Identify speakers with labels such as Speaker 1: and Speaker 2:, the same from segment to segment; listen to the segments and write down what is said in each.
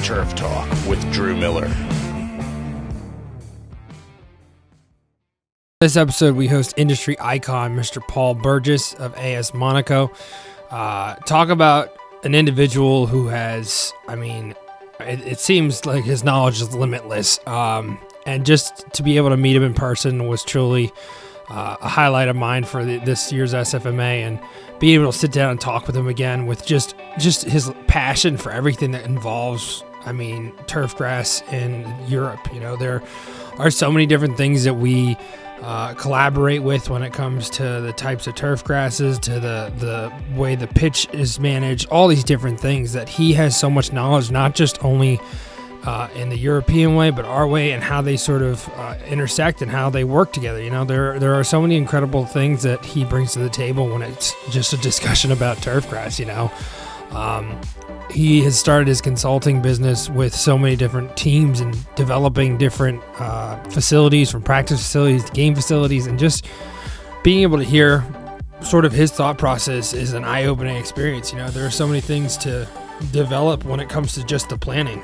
Speaker 1: Turf Talk with Drew Miller.
Speaker 2: This episode, we host industry icon Mr. Paul Burgess of AS Monaco. Talk about an individual who has, it seems like his knowledge is limitless. And just to be able to meet him in person was truly a highlight of mine for this year's SFMA, and being able to sit down and talk with him again with just his passion for everything that involves, turfgrass in Europe. You know, there are so many different things that we collaborate with when it comes to the types of turf grasses, to the way the pitch is managed, all these different things that he has so much knowledge, not just only in the European way, but our way, and how they sort of intersect and how they work together. You know, there are so many incredible things that he brings to the table when it's just a discussion about turfgrass. You know, he has started his consulting business with so many different teams and developing different facilities, from practice facilities to game facilities, and just being able to hear sort of his thought process is an eye-opening experience. You know, there are so many things to develop when it comes to just the planning.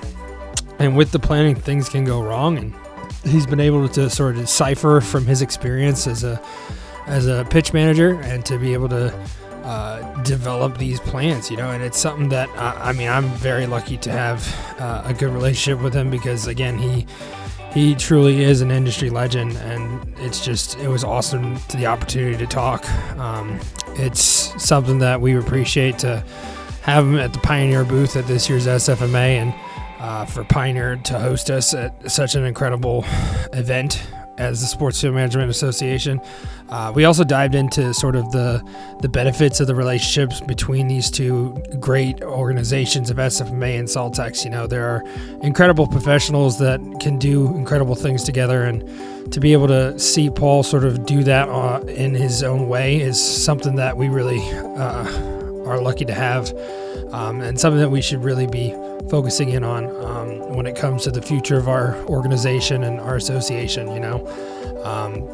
Speaker 2: And with the planning, things can go wrong, and he's been able to sort of decipher from his experience as a pitch manager, and to be able to develop these plans, you know. And it's something that I'm very lucky to have a good relationship with him, because again, he truly is an industry legend, and it was awesome to the opportunity to talk. It's something that we appreciate to have him at the Pioneer booth at this year's SFMA, and for Pioneer to host us at such an incredible event as the Sports Field Management Association. We also dived into sort of the benefits of the relationships between these two great organizations of SFMA and Saltex. You know, there are incredible professionals that can do incredible things together, and to be able to see Paul sort of do that in his own way is something that we really are lucky to have, and something that we should really be focusing in on when it comes to the future of our organization and our association, you know.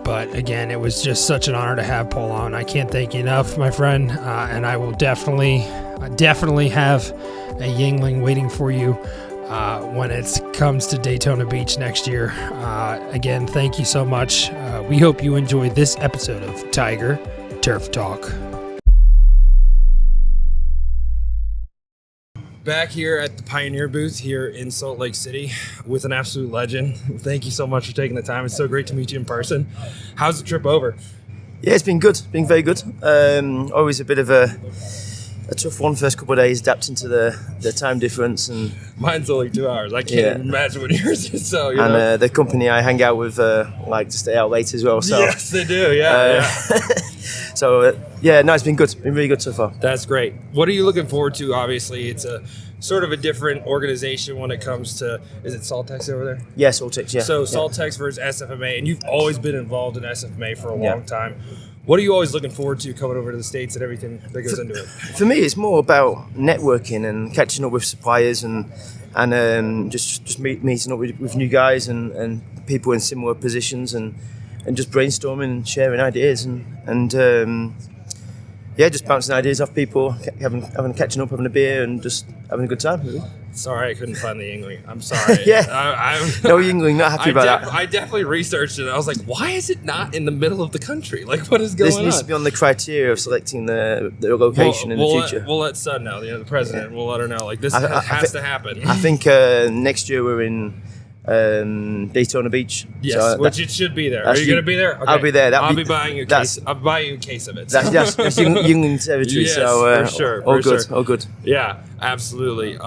Speaker 2: But again, it was just such an honor to have Paul on. I can't thank you enough, my friend, and I will definitely have a Yingling waiting for you when it comes to Daytona Beach next year. Again, thank you so much. We hope you enjoyed this episode of Tiger Turf Talk. Back here at the Pioneer booth here in Salt Lake City with an absolute legend. Thank you so much for taking the time. It's so great to meet you in person. How's the trip over?
Speaker 3: Yeah, it's been good. It's been very good. Always a bit of a tough one first couple of days, adapting to the time difference. And
Speaker 2: mine's only 2 hours. I can't imagine what yours is. So,
Speaker 3: the company I hang out with like to stay out late as well. So
Speaker 2: yes, they do. Yeah.
Speaker 3: So, it's been good. It's been really good so far.
Speaker 2: That's great. What are you looking forward to? Obviously, it's a sort of a different organization when it comes to, is it Saltex over there?
Speaker 3: Yeah, Saltex, yeah.
Speaker 2: So Saltex versus SFMA, and you've always been involved in SFMA for a long time. What are you always looking forward to coming over to the States and everything that goes into it?
Speaker 3: For me, it's more about networking and catching up with suppliers and just meeting up with new guys and people in similar positions and just brainstorming and sharing ideas and just bouncing ideas off people, catching up, having a beer, and just having a good time. Really.
Speaker 2: Sorry, I couldn't find the Yingling. I'm sorry.
Speaker 3: No Yingling. Not happy about that.
Speaker 2: I definitely researched it. I was like, why is it not in the middle of the country? Like, what is going on?
Speaker 3: This needs to be on the criteria of selecting the location in the future.
Speaker 2: We'll let Sun know. The president. We'll let her know. Like, this has to happen.
Speaker 3: I think next year we're in Daytona Beach.
Speaker 2: Yes, which it should be there. Are you going to be there? Okay.
Speaker 3: I'll be there.
Speaker 2: I'll be buying you a case. I'll buy you a case of it.
Speaker 3: That's Yingling territory.
Speaker 2: Yes,
Speaker 3: so
Speaker 2: for sure.
Speaker 3: All good. All good.
Speaker 2: Yeah, absolutely.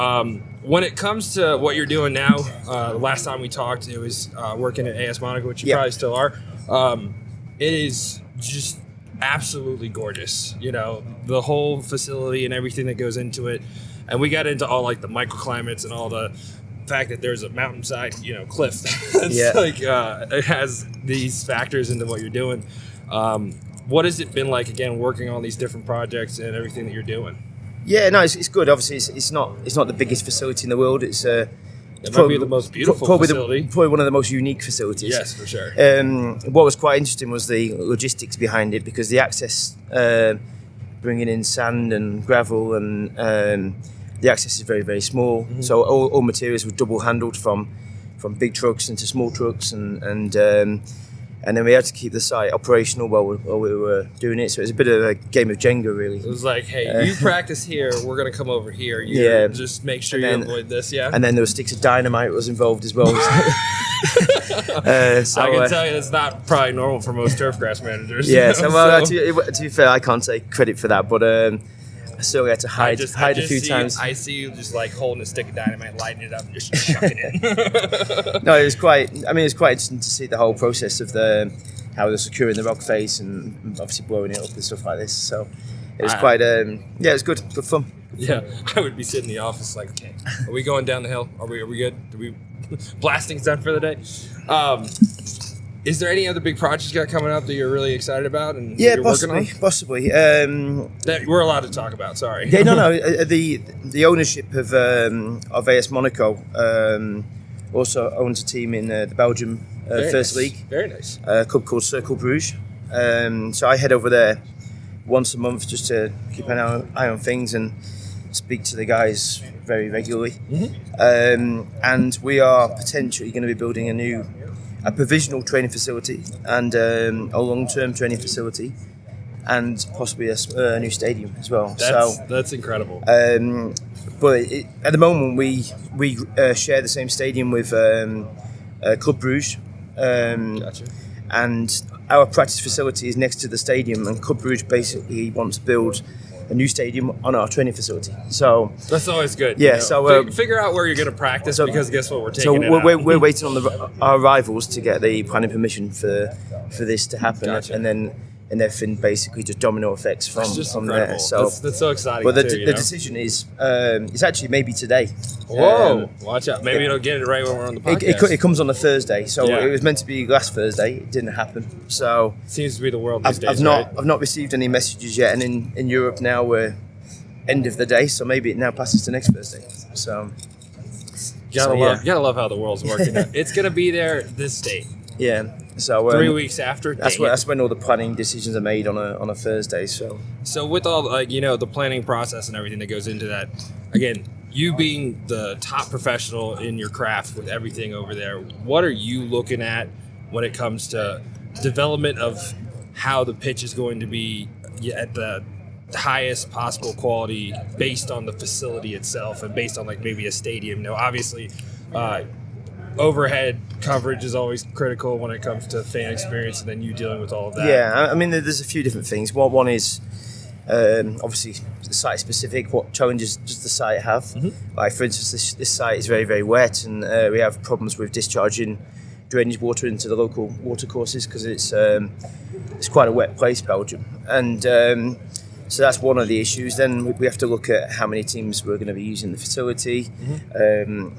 Speaker 2: When it comes to what you're doing now, the last time we talked, it was working at AS Monaco, which you probably still are. It is just absolutely gorgeous. You know, the whole facility and everything that goes into it. And we got into all like the microclimates and all the fact that there's a mountainside, cliff. It has these factors into what you're doing. What has it been like, again, working on these different projects and everything that you're doing?
Speaker 3: Yeah, no, it's good. Obviously, it's not the biggest facility in the world. It's
Speaker 2: probably the most beautiful facility.
Speaker 3: Probably one of the most unique facilities.
Speaker 2: Yes, for sure.
Speaker 3: What was quite interesting was the logistics behind it, because the access, bringing in sand and gravel and the access is very, very small. So all materials were double handled from big trucks into small trucks, and then we had to keep the site operational while we were doing it. So it was a bit of a game of Jenga, really.
Speaker 2: It was like, hey, you practice here, we're going to come over here. You just make sure you avoid this,
Speaker 3: And then there were sticks of dynamite was involved as well. So,
Speaker 2: I can tell you that's not probably normal for most Turfgrass managers.
Speaker 3: Yeah, to be fair, I can't take credit for that, but I still had to hide a few times.
Speaker 2: I see you just like holding a stick of dynamite, lighting it up, and just chucking it.
Speaker 3: No, it was quite interesting to see the whole process of how they're securing the rock face and obviously blowing it up and stuff like this. So it was quite, it was good fun.
Speaker 2: Yeah, I would be sitting in the office like, okay, are we going down the hill? Are we good? Blasting's done for the day? Is there any other big projects you got coming up that you're really excited about and you're
Speaker 3: possibly.
Speaker 2: That we're allowed to talk about. Sorry.
Speaker 3: Yeah, no. The ownership of AS Monaco also owns a team in the Belgium First League.
Speaker 2: Very nice.
Speaker 3: A club called Cercle Bruges. So I head over there once a month just to keep an eye on things and speak to the guys very regularly. And we are potentially going to be building a provisional training facility and a long-term training facility, and possibly a new stadium as well.
Speaker 2: That's incredible.
Speaker 3: But at the moment, we share the same stadium with Club Bruges,
Speaker 2: Gotcha.
Speaker 3: and our practice facility is next to the stadium. And Club Bruges basically wants to build a new stadium on our training facility. So
Speaker 2: that's always good.
Speaker 3: Yeah. So
Speaker 2: figure out where you're going to practice, because guess what, we're taking.
Speaker 3: So we're waiting on our rivals to get the planning permission for this to happen.
Speaker 2: Gotcha.
Speaker 3: And everything basically just domino effects from there. So
Speaker 2: that's so exciting.
Speaker 3: But the decision is it's actually maybe today.
Speaker 2: Whoa! Watch out. Maybe it'll get it right when we're on the podcast.
Speaker 3: It comes on a Thursday, so it was meant to be last Thursday. It didn't happen. So
Speaker 2: seems to be the world these days.
Speaker 3: I've not received any messages yet, and in Europe now we're end of the day, so maybe it now passes to next Thursday. So
Speaker 2: you gotta love how the world's working. It's gonna be there this date.
Speaker 3: Yeah. So
Speaker 2: 3 weeks after.
Speaker 3: That's when all the planning decisions are made on a Thursday. So
Speaker 2: with all the planning process and everything that goes into that, again, you being the top professional in your craft with everything over there, what are you looking at when it comes to development of how the pitch is going to be at the highest possible quality based on the facility itself and based on maybe a stadium? Now, obviously, overhead coverage is always critical when it comes to fan experience, and then you dealing with all of that.
Speaker 3: Yeah, I mean, there's a few different things. One is obviously the site specific. What challenges does the site have? Like, for instance, this site is very, very wet, and we have problems with discharging drainage water into the local water courses because it's quite a wet place, Belgium, and so that's one of the issues. Then we have to look at how many teams we're going to be using the facility,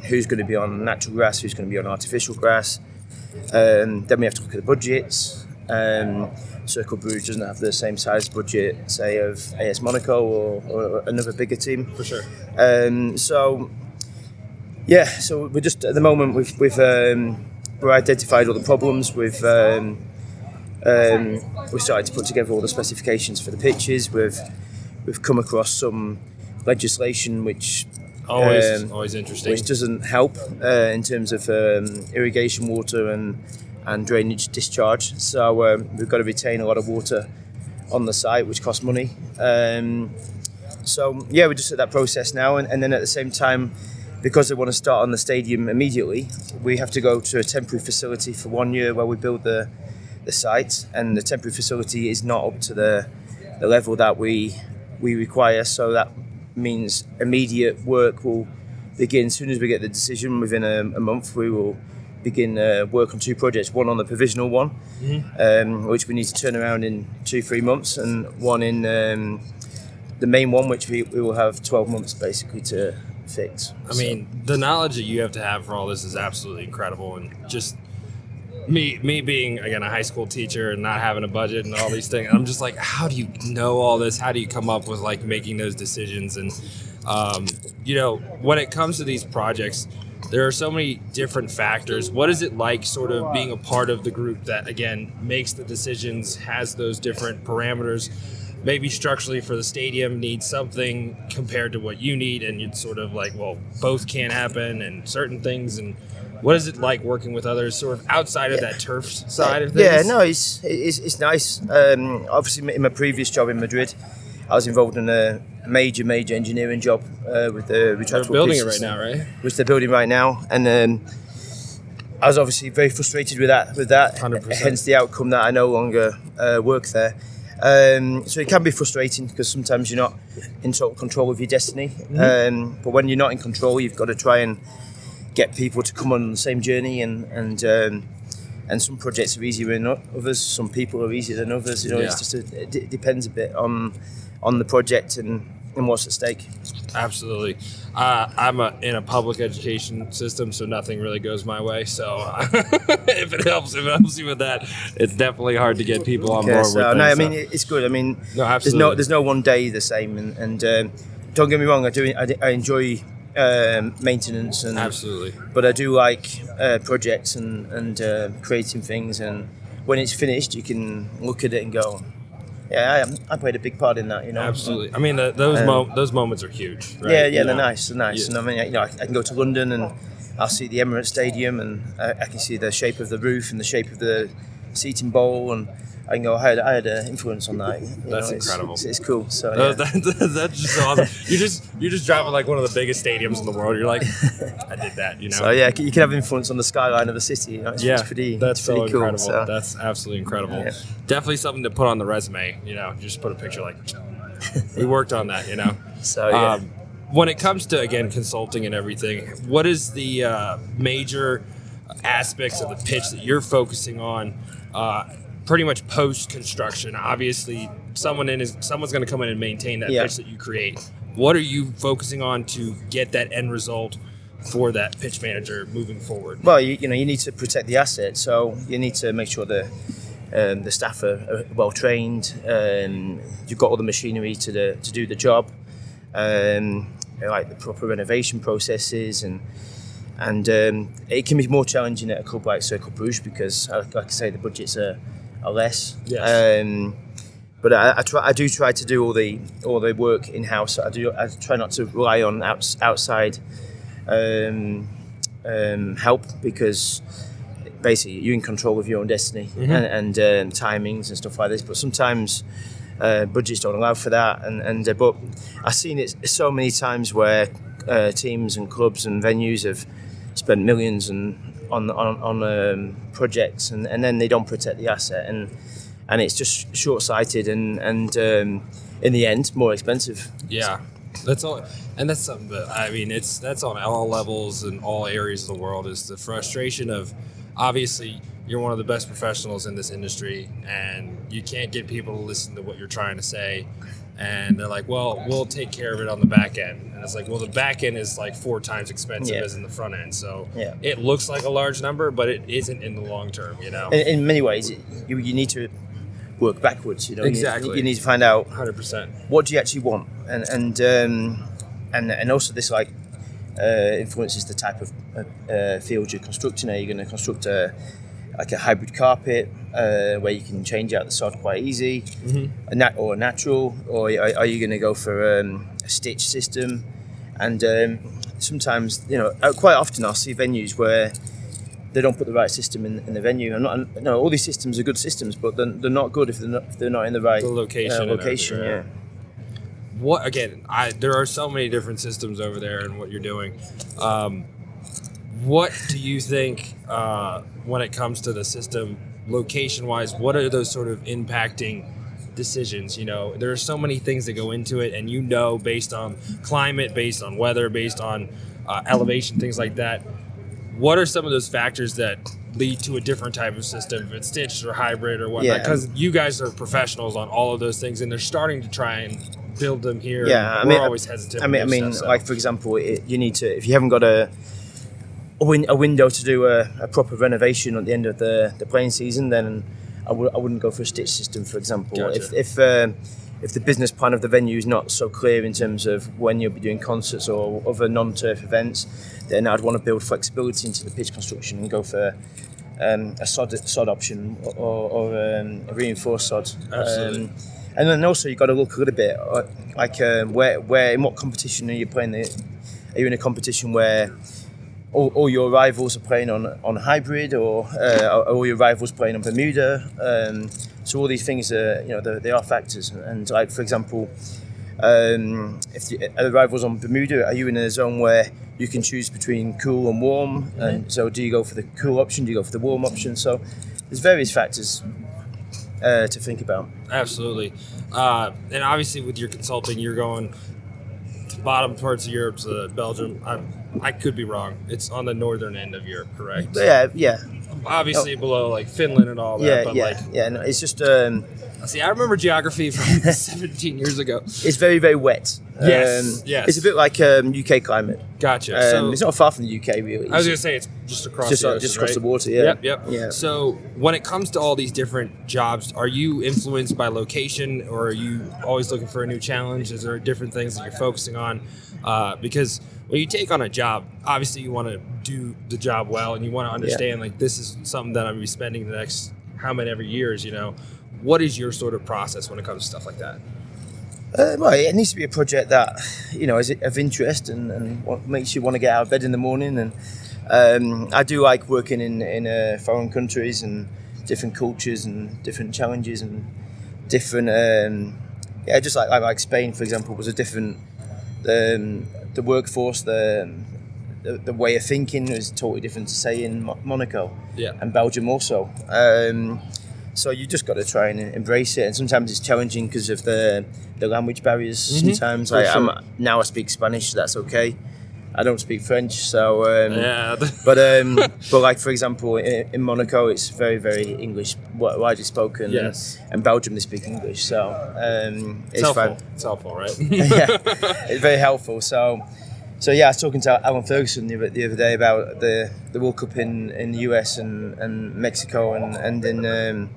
Speaker 3: who's going to be on natural grass, who's going to be on artificial grass. Then we have to look at the budgets. Cercle Bruges doesn't have the same size budget, say, of AS Monaco or another bigger team.
Speaker 2: For sure.
Speaker 3: So we're just at the moment we've identified all the problems. We started to put together all the specifications for the pitches. We've come across some legislation which
Speaker 2: always interesting,
Speaker 3: which doesn't help in terms of irrigation water and drainage discharge. So we've got to retain a lot of water on the site, which costs money. We're just at that process now, and then at the same time, because they want to start on the stadium immediately, we have to go to a temporary facility for 1 year where we build the site, and the temporary facility is not up to the level that we require. So that means immediate work will begin as soon as we get the decision. Within a month, we will begin work on two projects. One on the provisional one, which we need to turn around in 2-3 months, and one in the main one, which we will have 12 months basically to fix.
Speaker 2: I mean, the knowledge that you have to have for all this is absolutely incredible, and just me being, again, a high school teacher and not having a budget and all these things, I'm just like, how do you know all this? How do you come up with making those decisions? And when it comes to these projects, there are so many different factors. What is it like sort of being a part of the group that, again, makes the decisions, has those different parameters? maybe structurally for the stadium needs something compared to what you need, and it's sort of like, well, both can't happen and certain things. And what is it like working with others sort of outside of that turf side of things?
Speaker 3: Yeah, no, it's nice. Obviously, in my previous job in Madrid, I was involved in a major engineering job with the retractable.
Speaker 2: They're building it
Speaker 3: pitch
Speaker 2: right now, right?
Speaker 3: Which they're building right now, and I was obviously very frustrated with that.
Speaker 2: 100%.
Speaker 3: Hence the outcome that I no longer work there. So it can be frustrating because sometimes you're not in total control of your destiny. But when you're not in control, you've got to try and get people to come on the same journey, and some projects are easier than others. Some people are easier than others. You know, it's just it depends a bit on the project and what's at stake.
Speaker 2: Absolutely. I'm in a public education system, so nothing really goes my way. So if it helps you with that, it's definitely hard to get people on board with things.
Speaker 3: No, I mean, it's good. I mean,
Speaker 2: no, absolutely.
Speaker 3: There's no one day the same, and don't get me wrong, I enjoy maintenance, and
Speaker 2: absolutely,
Speaker 3: but I do like projects and creating things, and when it's finished, you can look at it and go, yeah, I played a big part in that, you know.
Speaker 2: Absolutely. I mean, those moments are huge, right?
Speaker 3: Yeah, they're nice. Yeah. And I mean, you know, I can go to London and I'll see the Emirates Stadium, and I can see the shape of the roof and the shape of the seating bowl, and I can go, I had an influence on that.
Speaker 2: That's incredible.
Speaker 3: It's cool. So
Speaker 2: that's just awesome. You're just driving like one of the biggest stadiums in the world. You're like, I did that, you know.
Speaker 3: So yeah, you can have influence on the skyline of the city. You know, it's pretty.
Speaker 2: That's
Speaker 3: pretty
Speaker 2: so
Speaker 3: cool.
Speaker 2: incredible.
Speaker 3: So.
Speaker 2: That's absolutely incredible.
Speaker 3: Yeah.
Speaker 2: Definitely something to put on the resume. You know, just put a picture like, we worked on that. You know.
Speaker 3: So yeah.
Speaker 2: When it comes to, again, consulting and everything, what is the major aspects of the pitch that you're focusing on? Pretty much post-construction. Obviously, someone's going to come in and maintain that pitch that you create. What are you focusing on to get that end result for that pitch manager moving forward?
Speaker 3: Well, you need to protect the asset, so you need to make sure the staff are well trained. You've got all the machinery to do the job, like the proper renovation processes, and it can be more challenging at a club like Cercle Bruges because, like I say, the budgets are less.
Speaker 2: Yes.
Speaker 3: But I do try to do all the work in house. I try not to rely on outside help, because basically you're in control of your own destiny and timings and stuff like this. But sometimes budgets don't allow for that, but I've seen it so many times where teams and clubs and venues have spent millions on projects, and then they don't protect the asset, and it's just short-sighted and in the end more expensive.
Speaker 2: Yeah, that's all, and that's something that I mean that's on all levels and all areas of the world, is the frustration of, obviously you're one of the best professionals in this industry and you can't get people to listen to what you're trying to say, and they're like, well, we'll take care of it on the back end. And it's like, well, the back end is like 4 times expensive as in the front end. So it looks like a large number, but it isn't in the long term, you know.
Speaker 3: In many ways, you need to work backwards, you know.
Speaker 2: Exactly.
Speaker 3: You need to find out
Speaker 2: 100%
Speaker 3: what do you actually want, and also this influences the type of field you're constructing. Are you going to construct a hybrid carpet where you can change out the sod quite easy, or a natural, or are you going to go for a stitch system? And sometimes, you know, quite often I'll see venues where they don't put the right system in the venue. All these systems are good systems, but they're not good if they're not in the right location. Yeah.
Speaker 2: What again? There are so many different systems over there, and what you're doing. What do you think when it comes to the system, location-wise? What are those sort of impacting decisions? You know, there are so many things that go into it, and based on climate, based on weather, based on elevation, things like that. What are some of those factors that lead to a different type of system, if it's stitched or hybrid or whatnot? Because you guys are professionals on all of those things, and they're starting to try and build them here.
Speaker 3: Yeah,
Speaker 2: we're always hesitant.
Speaker 3: Like for example, you need to, if you haven't got a window to do a proper renovation at the end of the playing season, then I wouldn't go for a stitch system, for example.
Speaker 2: Gotcha.
Speaker 3: If the business plan of the venue is not so clear in terms of when you'll be doing concerts or other non-turf events, then I'd want to build flexibility into the pitch construction and go for a sod option or a reinforced sod.
Speaker 2: Absolutely.
Speaker 3: And then also you've got to look a little bit like where in what competition are you playing? Are you in a competition where all your rivals are playing on hybrid, or all your rivals playing on Bermuda? So all these things are, they are factors. And like, for example, if the rivals on Bermuda, are you in a zone where you can choose between cool and warm? And so do you go for the cool option? Do you go for the warm option? So there's various factors to think about.
Speaker 2: Absolutely. And obviously with your consulting, you're going to bottom parts of Europe, to Belgium. I could be wrong. It's on the northern end of Europe, correct?
Speaker 3: Yeah.
Speaker 2: Obviously below like Finland and all that.
Speaker 3: No, it's just.
Speaker 2: See, I remember geography from 17 years ago.
Speaker 3: It's very, very wet.
Speaker 2: Yes.
Speaker 3: It's a bit like UK climate.
Speaker 2: Gotcha. So
Speaker 3: it's not far from the UK, really.
Speaker 2: I was going to say it's just across the ocean,
Speaker 3: just across
Speaker 2: right?
Speaker 3: the water, yeah.
Speaker 2: Yep.
Speaker 3: Yeah.
Speaker 2: So when it comes to all these different jobs, are you influenced by location, or are you always looking for a new challenge? Is there different things that you're focusing on? Because when you take on a job, obviously you want to do the job well, and you want to understand like this is something that I'm going to be spending the next how many ever years, What is your sort of process when it comes to stuff like that?
Speaker 3: Well, it needs to be a project that, is of interest and what makes you want to get out of bed in the morning. And I do like working in foreign countries and different cultures and different challenges and different, just like Spain, for example, was a different, the workforce, the way of thinking was totally different to, say, in Monaco and Belgium also. So you just got to try and embrace it, and sometimes it's challenging because of the language barriers. Sometimes now I speak Spanish, so that's okay. I don't speak French, so but like, for example, in Monaco, it's very, very English, widely spoken.
Speaker 2: Yes.
Speaker 3: And Belgium, they speak English, so it's
Speaker 2: helpful.
Speaker 3: fun.
Speaker 2: It's helpful, right?
Speaker 3: Yeah, it's very helpful. So yeah, I was talking to Alan Ferguson the other day about the World Cup in the US and Mexico and in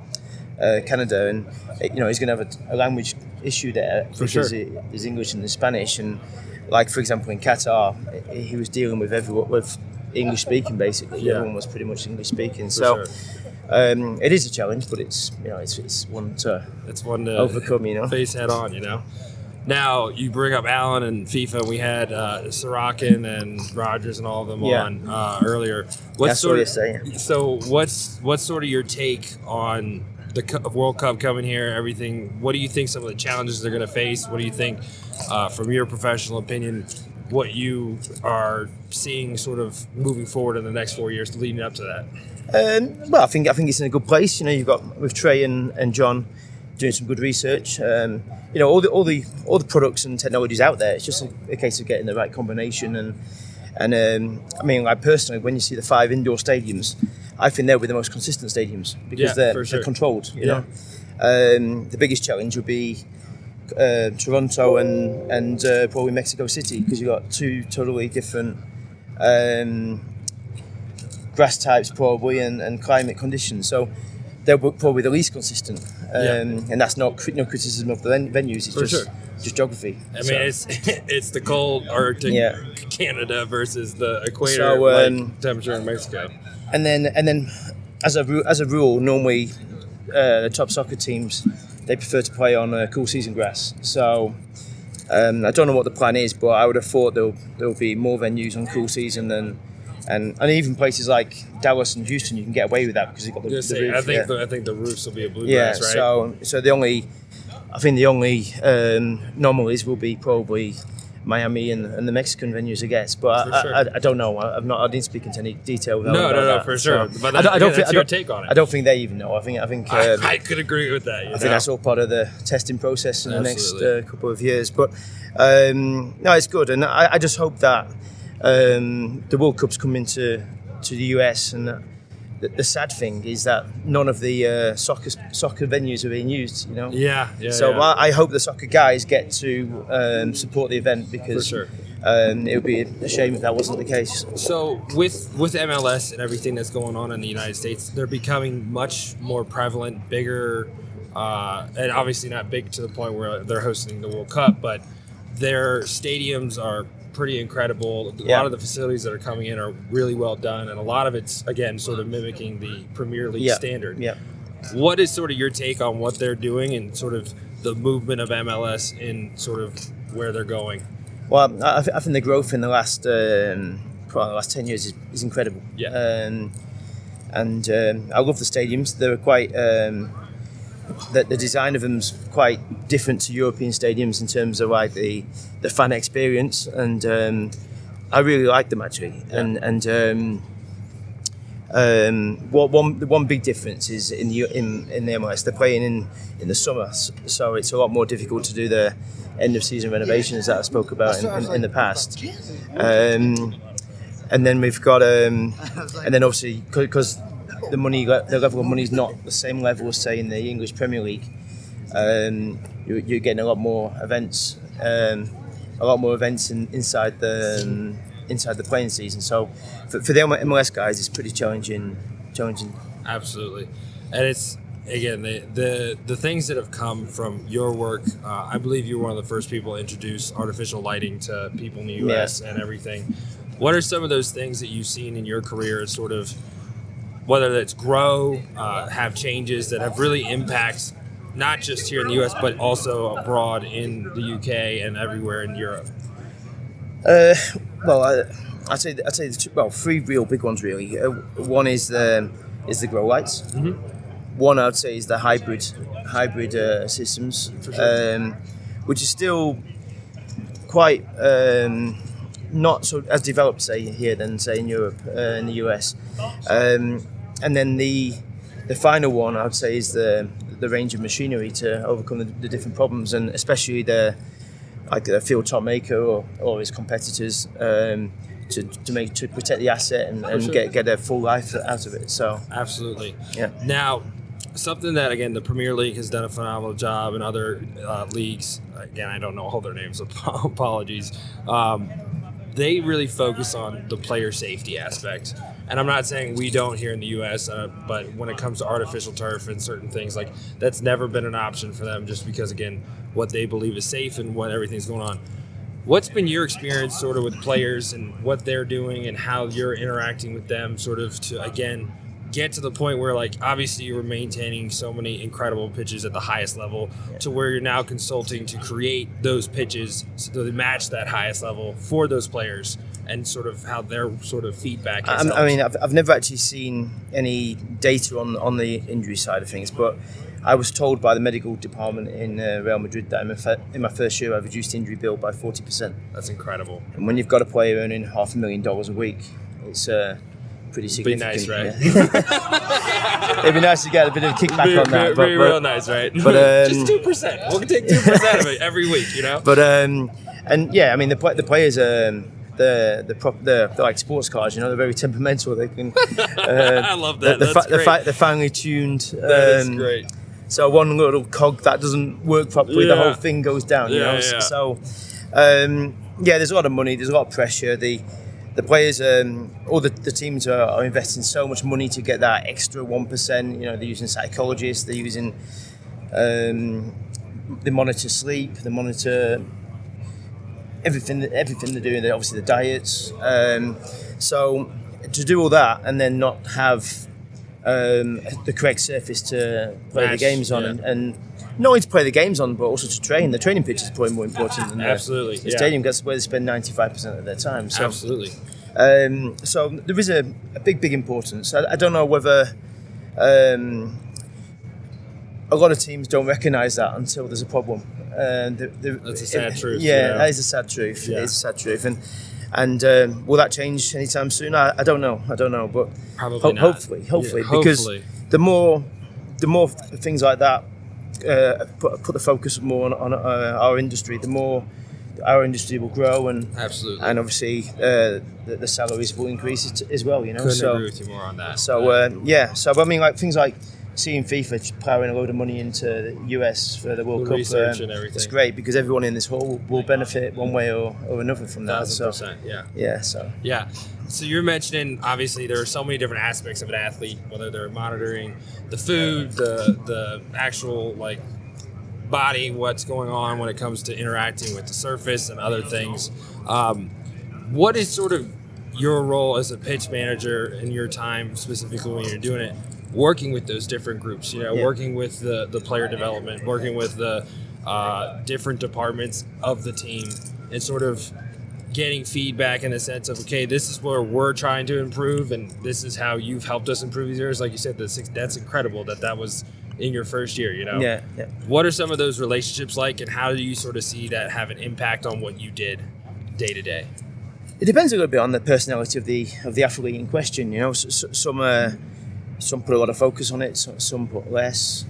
Speaker 3: Canada, and he's going to have a language issue there because there's English and there's Spanish, and like, for example, in Qatar, he was dealing with everyone with English speaking, basically. Yeah. Everyone was pretty much English speaking. It is a challenge, but it's one to overcome.
Speaker 2: Face head on. Now, you bring up Allen and FIFA. We had Sorokin and Rogers and all of them on earlier. What's sort of your take on the World Cup coming here, everything? What do you think some of the challenges they're going to face? What do you think, from your professional opinion, what you are seeing sort of moving forward in the next 4 years leading up to that?
Speaker 3: Well, I think it's in a good place. You've got with Trey and John doing some good research. All the products and technologies out there. It's just a case of getting the right combination. And I mean, like, personally, when you see the 5 indoor stadiums, I think they'll be the most consistent stadiums because they're controlled. You know, the biggest challenge would be Toronto and probably Mexico City, because you've got 2 totally different grass types probably and climate conditions. So they're probably the least consistent, and that's no criticism of the venues. It's just geography.
Speaker 2: I mean, it's the cold Arctic Canada versus the equator temperature in Mexico.
Speaker 3: And then, as a rule, normally the top soccer teams, they prefer to play on cool season grass. So I don't know what the plan is, but I would have thought there'll be more venues on cool season and even places like Dallas and Houston, you can get away with that because you've got the roof.
Speaker 2: I think the roofs will be a bluegrass, right?
Speaker 3: So the only anomalies will be probably Miami and the Mexican venues, I guess. But I don't know. I didn't speak into any detail.
Speaker 2: No, for sure.
Speaker 3: So
Speaker 2: but that's your take on it.
Speaker 3: I don't think they even know. I think
Speaker 2: I could agree with that.
Speaker 3: I think that's all part of the testing process in the next couple of years. But no, it's good, and I just hope that the World Cup's coming to the US, and the sad thing is that none of the soccer venues are being used. So I hope the soccer guys get to support the event, because it would be a shame if that wasn't the case.
Speaker 2: So with MLS and everything that's going on in the United States, they're becoming much more prevalent, bigger, and obviously not big to the point where they're hosting the World Cup, but their stadiums are pretty incredible. A lot of the facilities that are coming in are really well done, and a lot of it's, again, sort of mimicking the Premier League standard. What is sort of your take on what they're doing and sort of the movement of MLS in sort of where they're going?
Speaker 3: Well, I think the growth in the last probably the last 10 years is incredible.
Speaker 2: Yeah.
Speaker 3: And I love the stadiums. They're quite the design of them's quite different to European stadiums in terms of like the fan experience, and I really like them actually.
Speaker 2: Yeah.
Speaker 3: The one big difference is in the MLS they're playing in the summer, so it's a lot more difficult to do the end of season renovations that I spoke about in the past. And then we've got and then obviously because the level of money is not the same level as say in the English Premier League, you're getting a lot more events inside the playing season. So for the MLS guys, it's pretty challenging.
Speaker 2: Absolutely, and it's again the things that have come from your work. I believe you were one of the first people to introduce artificial lighting to people in the U.S. and everything. What are some of those things that you've seen in your career, sort of whether that's grow, have changes that have really impacts not just here in the U.S. but also abroad in the UK and everywhere in Europe?
Speaker 3: I'd say three real big ones really. One is the grow lights.
Speaker 2: Mm-hmm.
Speaker 3: One I'd say is the hybrid systems, which is still quite not so as developed say here than say in Europe, in the US. And then the final one I'd say is the range of machinery to overcome the different problems, and especially the field top maker or his competitors to protect the asset and
Speaker 2: sure.
Speaker 3: get a full life out of it. So
Speaker 2: absolutely.
Speaker 3: Yeah.
Speaker 2: Now, something that again the Premier League has done a phenomenal job, and other leagues, again I don't know all their names, apologies. They really focus on the player safety aspect. And I'm not saying we don't here in the U.S., but when it comes to artificial turf and certain things, like that's never been an option for them just because, again, what they believe is safe and what everything's going on. What's been your experience sort of with players and what they're doing and how you're interacting with them sort of to, again, get to the point where, like, obviously you were maintaining so many incredible pitches at the highest level to where you're now consulting to create those pitches so they match that highest level for those players, and sort of how their sort of feedback is.
Speaker 3: I mean, I've never actually seen any data on the injury side of things, but I was told by the medical department in Real Madrid that in my first year I reduced the injury bill by 40%.
Speaker 2: That's incredible.
Speaker 3: And when you've got a player earning $500,000 a week, it's pretty significant.
Speaker 2: It'd be nice, right?
Speaker 3: It'd be nice to get a bit of kickback on that.
Speaker 2: But real nice, right?
Speaker 3: But
Speaker 2: just 2%. We'll take 2% of it every week, you know.
Speaker 3: But and yeah, I mean the players they're like sports cars, you know. They're very temperamental. They can.
Speaker 2: I love that. That's great.
Speaker 3: They're finely tuned.
Speaker 2: That is great.
Speaker 3: So one little cog that doesn't work properly, the whole thing goes down. You know.
Speaker 2: Yeah.
Speaker 3: So there's a lot of money. There's a lot of pressure. The players, all the teams are investing so much money to get that extra 1%. You know, they're using psychologists. They're using they monitor sleep. They monitor everything they're doing. Obviously the diets. So to do all that and then not have the correct surface to play the games on, and not only to play the games on, but also to train. The training pitch is probably more important than
Speaker 2: absolutely
Speaker 3: the stadium. That's where they spend 95% of their time. So,
Speaker 2: absolutely.
Speaker 3: So there is a big importance. I don't know whether a lot of teams don't recognise that until there's a problem.
Speaker 2: That's a sad truth.
Speaker 3: Yeah, that is a sad truth.
Speaker 2: Yeah.
Speaker 3: It is a sad truth. And will that change anytime soon? I don't know. But
Speaker 2: probably not.
Speaker 3: Hopefully, because the more things like that put the focus more on our industry, the more our industry will grow, and
Speaker 2: absolutely,
Speaker 3: and obviously the salaries will increase as well. You know,
Speaker 2: couldn't agree with you more on that.
Speaker 3: So So I mean, like things like seeing FIFA plowing a load of money into the US for the World Cup,
Speaker 2: research and everything.
Speaker 3: It's great because everyone in this hall will benefit one way or another from that.
Speaker 2: 1,000%, yeah. So you're mentioning, obviously, there are so many different aspects of an athlete, whether they're monitoring the food, the actual like body, what's going on when it comes to interacting with the surface and other things. What is sort of your role as a pitch manager in your time, specifically when you're doing it, working with those different groups, working with the player development, working with the different departments of the team and sort of getting feedback in the sense of, okay, this is where we're trying to improve and this is how you've helped us improve these areas. Like you said, that's incredible that was in your first year,
Speaker 3: Yeah.
Speaker 2: What are some of those relationships like, and how do you sort of see that have an impact on what you did day to day?
Speaker 3: It depends a little bit on the personality of the athlete in question. Some put a lot of focus on it, some put less.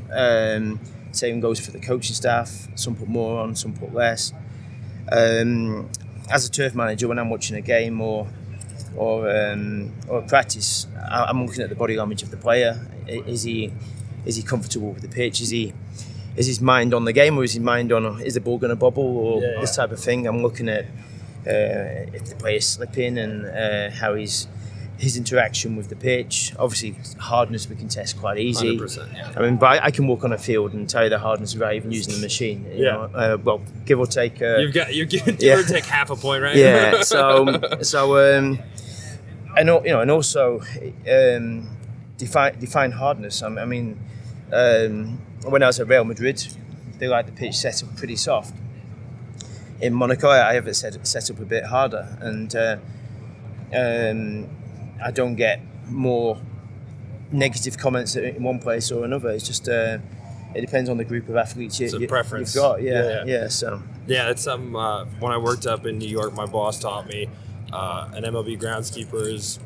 Speaker 3: Same goes for the coaching staff. Some put more on, some put less. As a turf manager, when I'm watching a game or practice, I'm looking at the body language of the player. Is he comfortable with the pitch? Is his mind on the game, or is his mind on is the ball going to bobble, or this type of thing? I'm looking at if the player's slipping and how his interaction with the pitch. Obviously, hardness we can test quite easy.
Speaker 2: 100%, yeah.
Speaker 3: I mean, but I can walk on a field and tell you the hardness without even using the machine. You know? Well, give or take.
Speaker 2: You're giving give or take half a point, right?
Speaker 3: Yeah. So and also define hardness. I mean, when I was at Real Madrid, they like the pitch set up pretty soft. In Monaco, I have it set up a bit harder, and I don't get more negative comments in one place or another. It's just it depends on the group of athletes
Speaker 2: It's a preference.
Speaker 3: you've got. So
Speaker 2: it's something. When I worked up in New York, my boss taught me an MLB groundskeeper is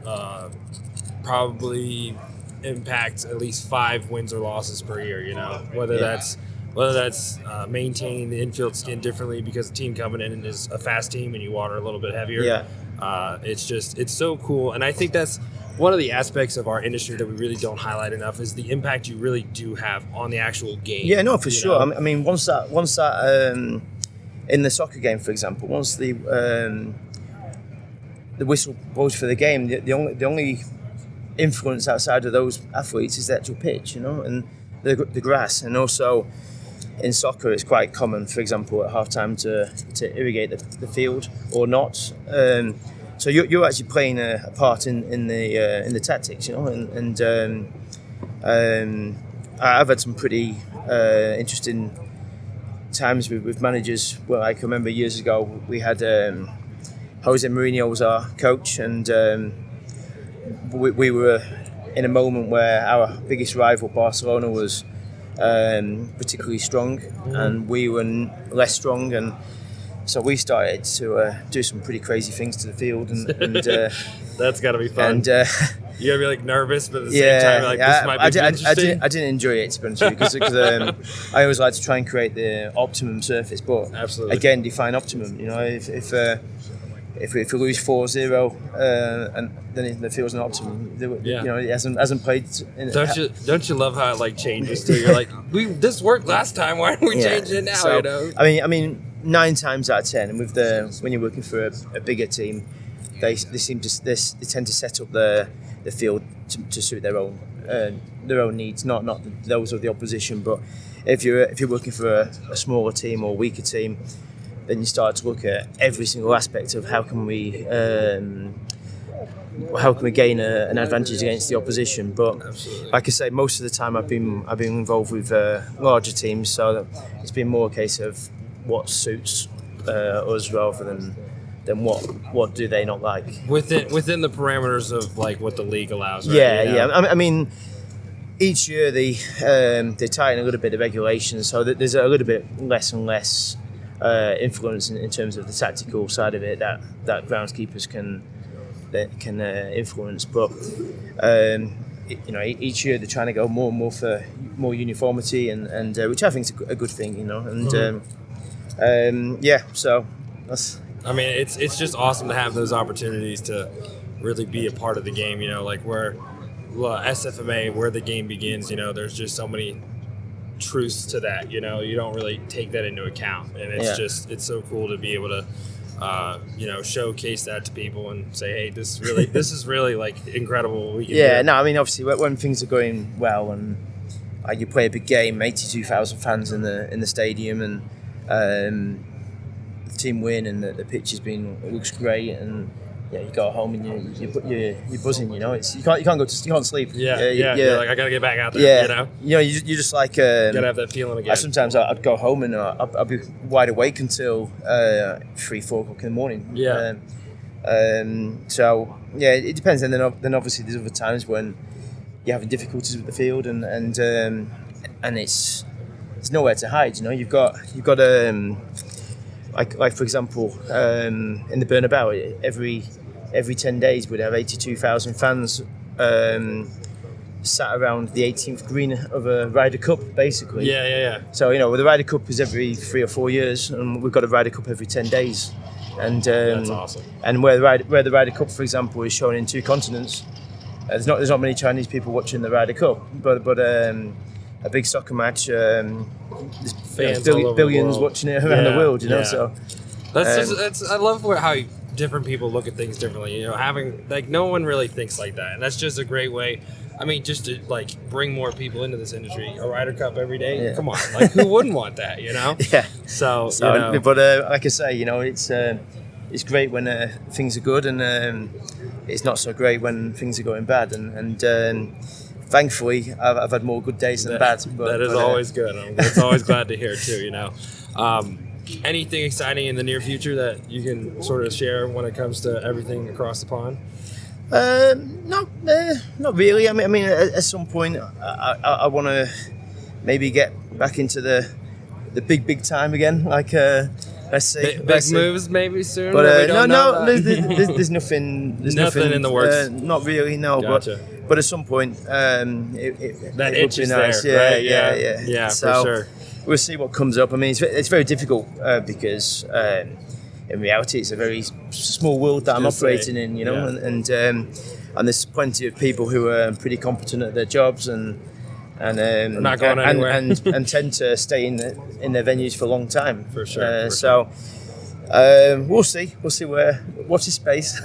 Speaker 2: probably impacts at least 5 wins or losses per year. Whether that's maintaining the infield skin differently because the team coming in is a fast team and you water a little bit heavier.
Speaker 3: Yeah.
Speaker 2: It's so cool, and I think that's one of the aspects of our industry that we really don't highlight enough is the impact you really do have on the actual game.
Speaker 3: Yeah, no, for sure. I mean, once that in the soccer game, for example, once the whistle blows for the game, the only influence outside of those athletes is the actual pitch, and the grass, and also. In soccer, it's quite common, for example, at halftime to irrigate the field or not. So you're actually playing a part in the tactics, And I've had some pretty interesting times with managers. Well, I can remember years ago we had Jose Mourinho was our coach, and we were in a moment where our biggest rival Barcelona was. Particularly strong, and we were less strong, and so we started to do some pretty crazy things to the field, and
Speaker 2: that's got to be fun.
Speaker 3: And
Speaker 2: you gotta be like nervous, but at the same time, like this might be interesting.
Speaker 3: I didn't enjoy it, to be honest with you, because I always like to try and create the optimum surface, but
Speaker 2: absolutely
Speaker 3: again, define optimum. If we lose 4-0 and then the field's an optimum, it hasn't played.
Speaker 2: Don't you love how it like changes too? You're like, this worked last time. Why don't we change it now?
Speaker 3: So, I mean, 9 times out of 10, and when you're working for a bigger team, they tend to set up the field to suit their own needs, not those of the opposition. But if you're working for a smaller team or weaker team, then you start to look at every single aspect of how can we gain an advantage against the opposition. But
Speaker 2: absolutely.
Speaker 3: Like I say, most of the time I've been involved with larger teams, so it's been more a case of what suits us rather than what do they not like
Speaker 2: within the parameters of like what the league allows. Right?
Speaker 3: Yeah. I mean, each year they tighten a little bit of regulations, so that there's a little bit less and less. Influence in terms of the tactical side of it that groundskeepers can influence, but each year they're trying to go more and more for more uniformity, and which I think is a good thing, so that's.
Speaker 2: I mean, it's just awesome to have those opportunities to really be a part of the game, like where SFMA, where the game begins, there's just so many truths to that, you don't really take that into account, and it's so cool to be able to showcase that to people and say, hey, this is really like incredible what we can do.
Speaker 3: No, I mean, obviously when things are going well and you play a big game, 82,000 fans in the stadium, and the team win and the pitch it looks great, and you go home and you're buzzing. You know, you can't sleep.
Speaker 2: You're like, I gotta get back out there.
Speaker 3: Yeah, you're just like
Speaker 2: gotta have that feeling again.
Speaker 3: Sometimes I'd go home and I'd be wide awake until 3-4 o'clock in the morning.
Speaker 2: Yeah.
Speaker 3: So it depends. And then obviously there's other times when you're having difficulties with the field and it's nowhere to hide. You know, you've got like for example in the Bernabeu every 10 days we'd have 82,000 fans sat around the 18th green of a Ryder Cup, basically.
Speaker 2: Yeah.
Speaker 3: So the Ryder Cup is every 3 or 4 years, and we've got a Ryder Cup every 10 days. And
Speaker 2: that's awesome.
Speaker 3: And where the Ryder Cup, for example, is shown in 2 continents, there's not many Chinese people watching the Ryder Cup, but a big soccer match, there's
Speaker 2: fans
Speaker 3: billions watching it around the world. You know, so
Speaker 2: that's I love how different people look at things differently. You know, having like no one really thinks like that, and that's just a great way. I mean, just to like bring more people into this industry. A Ryder Cup every day. Yeah. Come on, like who wouldn't want that? You know.
Speaker 3: Yeah.
Speaker 2: So
Speaker 3: but like I say, it's great when things are good, and it's not so great when things are going bad. And thankfully, I've had more good days than bad.
Speaker 2: That is always good. It's always glad to hear too. You know. Anything exciting in the near future that you can sort of share when it comes to everything across the pond?
Speaker 3: Not really. I mean, at some point, I want to maybe get back into the big time again. Like, let's say
Speaker 2: big moves maybe soon.
Speaker 3: But there's nothing. There's nothing
Speaker 2: in the works.
Speaker 3: Not really. No.
Speaker 2: Gotcha.
Speaker 3: But at some point,
Speaker 2: that itch is
Speaker 3: nice.
Speaker 2: there. Right?
Speaker 3: Yeah.
Speaker 2: So, for sure.
Speaker 3: We'll see what comes up. I mean, it's very difficult because in reality, it's a very small world that I'm operating in, you know, and there's plenty of people who are pretty competent at their jobs and
Speaker 2: not going anywhere
Speaker 3: and tend to stay in their venues for a long time.
Speaker 2: For sure.
Speaker 3: We'll see. Watch this space.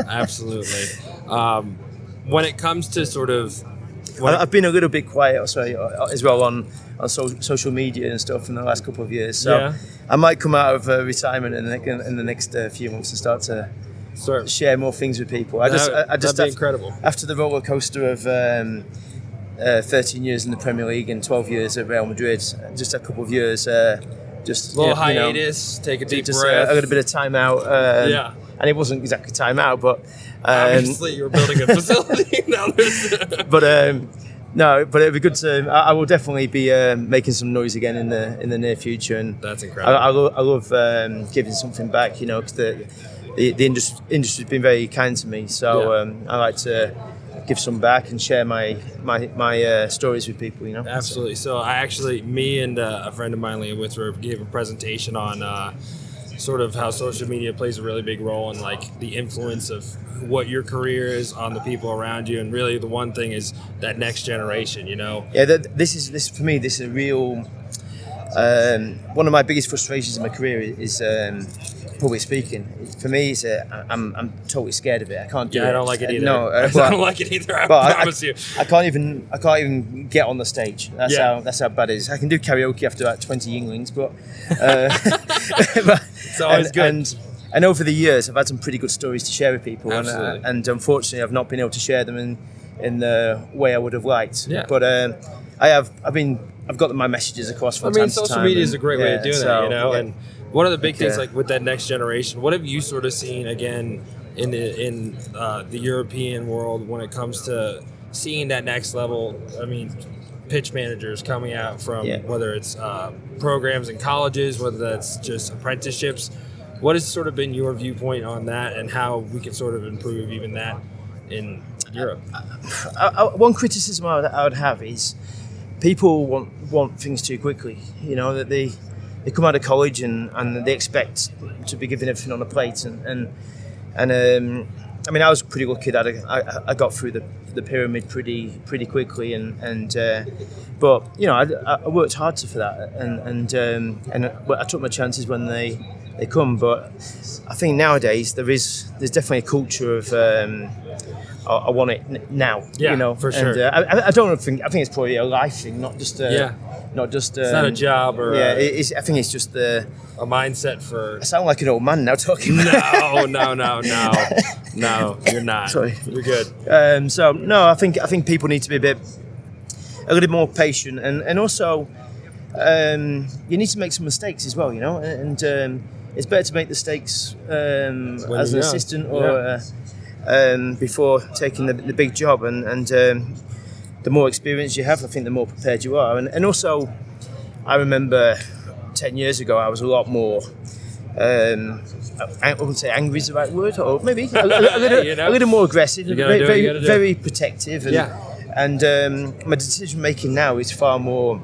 Speaker 2: Absolutely. When it comes to sort of,
Speaker 3: I've been a little bit quiet as well on social media and stuff in the last couple of years. So I might come out of retirement in the next few months and start to share more things with people.
Speaker 2: That'd be incredible.
Speaker 3: After the roller coaster of 13 years in the Premier League and 12 years at Real Madrid, just a couple of years, just
Speaker 2: a little hiatus, take a deep breath.
Speaker 3: I got a bit of time out. And it wasn't exactly time out, but
Speaker 2: obviously you were building a facility.
Speaker 3: But it'd be good to. I will definitely be making some noise again in the near future, and
Speaker 2: that's incredible.
Speaker 3: I love giving something back, you know, because the industry's been very kind to me. So I like to give some back and share my stories with people, you know.
Speaker 2: Absolutely. So me and a friend of mine, Leah Withrow, gave a presentation on sort of how social media plays a really big role in like the influence of what your career is on the people around you, and really the one thing is that next generation, you know.
Speaker 3: Yeah, this for me, this is a real one of my biggest frustrations in my career is public speaking. For me, I'm totally scared of it. I can't do it.
Speaker 2: I don't like it either.
Speaker 3: No,
Speaker 2: I don't like it either. I promise you.
Speaker 3: I can't even get on the stage. That's how bad it is. I can do karaoke after about 20 Yinglings, but
Speaker 2: it's always good.
Speaker 3: And over the years, I've had some pretty good stories to share with people,
Speaker 2: Absolutely.
Speaker 3: and unfortunately, I've not been able to share them in the way I would have liked.
Speaker 2: Yeah.
Speaker 3: But I've got my messages across from time to time.
Speaker 2: Social media is a great way of doing that, you know.
Speaker 3: Yeah.
Speaker 2: And one of the big things, like with that next generation, what have you sort of seen again in the European world when it comes to seeing that next level? I mean, pitch managers coming out from whether it's programs in colleges, whether that's just apprenticeships. What has sort of been your viewpoint on that, and how we can sort of improve even that in Europe?
Speaker 3: One criticism I would have is people want things too quickly. You know, that they come out of college and they expect to be given everything on a plate. And I mean, I was pretty lucky that I got through the pyramid pretty quickly. But you know, I worked hard for that, and I took my chances when they come. But I think nowadays there's definitely a culture of I want it now.
Speaker 2: Yeah,
Speaker 3: you know,
Speaker 2: for sure.
Speaker 3: And I don't think. I think it's probably a life thing, not just. Not just.
Speaker 2: It's not a job or.
Speaker 3: Yeah, I think it's just
Speaker 2: a mindset for.
Speaker 3: I sound like an old man now talking.
Speaker 2: No, you're not.
Speaker 3: Sorry,
Speaker 2: you're good.
Speaker 3: So no, I think people need to be a little more patient, and also you need to make some mistakes as well, you know, and it's better to make the mistakes as an assistant or before taking the big job, and the more experience you have, I think the more prepared you are, and also I remember 10 years ago I was a lot more. I wouldn't say angry is the right word, or maybe a little more aggressive, very protective, and my decision making now is far more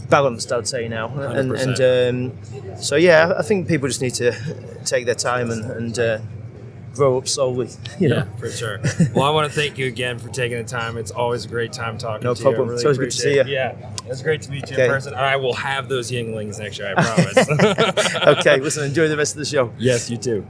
Speaker 3: balanced, I'd say now, and so I think people just need to take their time and grow up slowly. You know?
Speaker 2: For sure. Well, I want to thank you again for taking the time. It's always a great time talking to you.
Speaker 3: No problem.
Speaker 2: Really
Speaker 3: it's always good to see you.
Speaker 2: Yeah, it's great to meet you in person. I will have those Yinglings next year, I promise.
Speaker 3: Okay, listen, enjoy the rest of the show.
Speaker 2: Yes, you too.